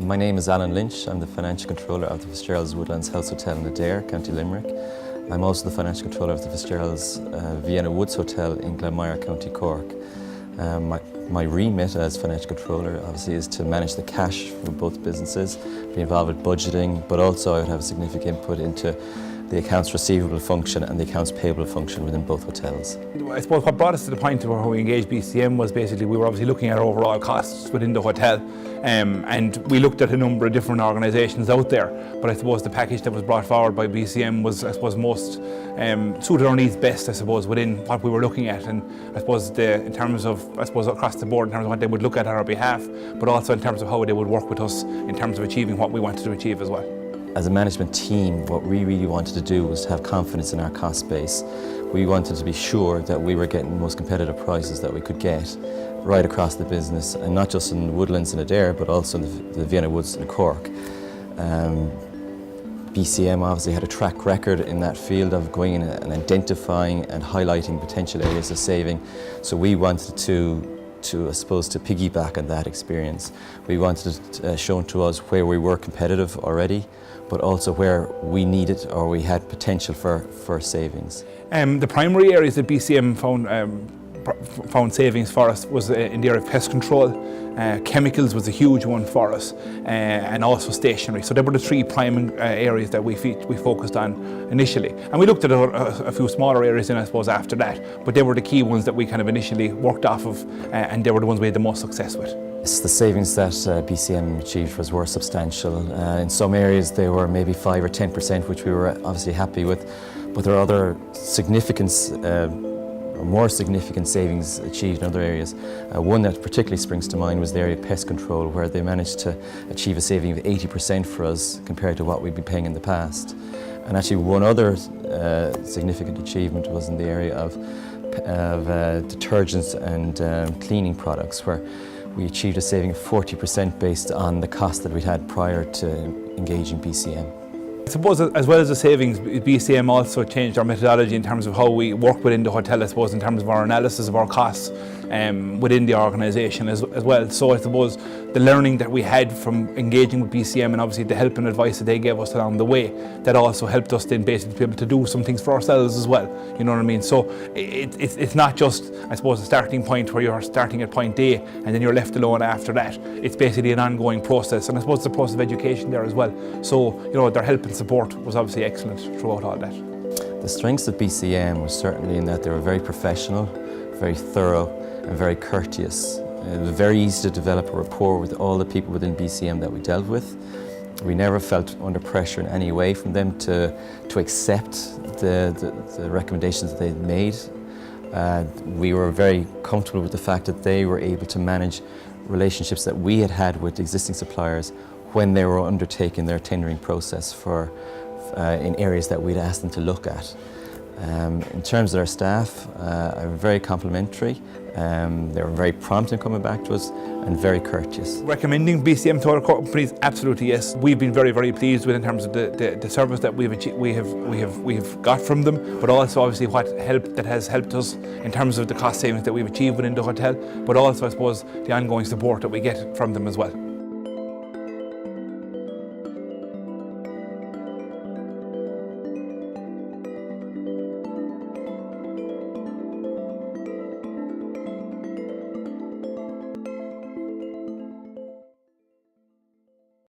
My name is Alan Lynch. I'm the Financial Controller of the Fitzgerald's Woodlands House Hotel in Adair, County Limerick. I'm also the Financial Controller of the Fitzgerald's Vienna Woods Hotel in Glenmire, County Cork. My remit as Financial Controller obviously is to manage the cash for both businesses, be involved with budgeting, but also I would have a significant input into the accounts receivable function and the accounts payable function within both hotels. I suppose what brought us to the point where we engaged BCM was basically we were obviously looking at our overall costs within the hotel, and we looked at a number of different organisations out there, but I suppose the package that was brought forward by BCM was, I suppose, most suited our needs best, I suppose, within what we were looking at, and I suppose in terms of, I suppose, across the board in terms of what they would look at on our behalf, but also in terms of how they would work with us in terms of achieving what we wanted to achieve as well. As a management team, what we really wanted to do was to have confidence in our cost base. We wanted to be sure that we were getting the most competitive prices that we could get right across the business, and not just in the Woodlands in Adair, but also in the Vienna Woods in Cork. BCM obviously had a track record in that field of going in and identifying and highlighting potential areas of saving. So we wanted to I suppose, to piggyback on that experience. We wanted it shown to us where we were competitive already, but also where we needed or we had potential for savings. The primary areas that BCM found savings for us was in the area of pest control. Chemicals was a huge one for us, and also stationery. So they were the three prime areas that we focused on initially. And we looked at a few smaller areas in, I suppose, after that, but they were the key ones that we kind of initially worked off of, and they were the ones we had the most success with. The savings that BCM achieved were substantial. In some areas they were maybe 5 or 10%, which we were obviously happy with, but there are other more significant savings achieved in other areas. One that particularly springs to mind was the area of pest control, where they managed to achieve a saving of 80% for us compared to what we'd been paying in the past. And actually one other significant achievement was in the area of detergents and cleaning products, where we achieved a saving of 40% based on the cost that we'd had prior to engaging BCM. I suppose as well as the savings, BCM also changed our methodology in terms of how we work within the hotel, I suppose, in terms of our analysis of our costs within the organisation as well. So I suppose the learning that we had from engaging with BCM, and obviously the help and advice that they gave us along the way, that also helped us then basically be able to do some things for ourselves as well, you know what I mean? So it's not just, I suppose, a starting point where you're starting at point A and then you're left alone after that. It's basically an ongoing process, and I suppose it's a process of education there as well. So, you know, their help and support was obviously excellent throughout all that. The strengths of BCM was certainly in that they were very professional, very thorough, and very courteous. It was very easy to develop a rapport with all the people within BCM that we dealt with. We never felt under pressure in any way from them to accept the recommendations that they'd made. We were very comfortable with the fact that they were able to manage relationships that we had with existing suppliers when they were undertaking their tendering process in areas that we'd asked them to look at. In terms of our staff, they were very complimentary. They were very prompt in coming back to us and very courteous. Recommending BCM to other companies, absolutely yes. We've been very, very pleased with in terms of the service that we have got from them, but also obviously that has helped us in terms of the cost savings that we've achieved within the hotel, but also I suppose the ongoing support that we get from them as well.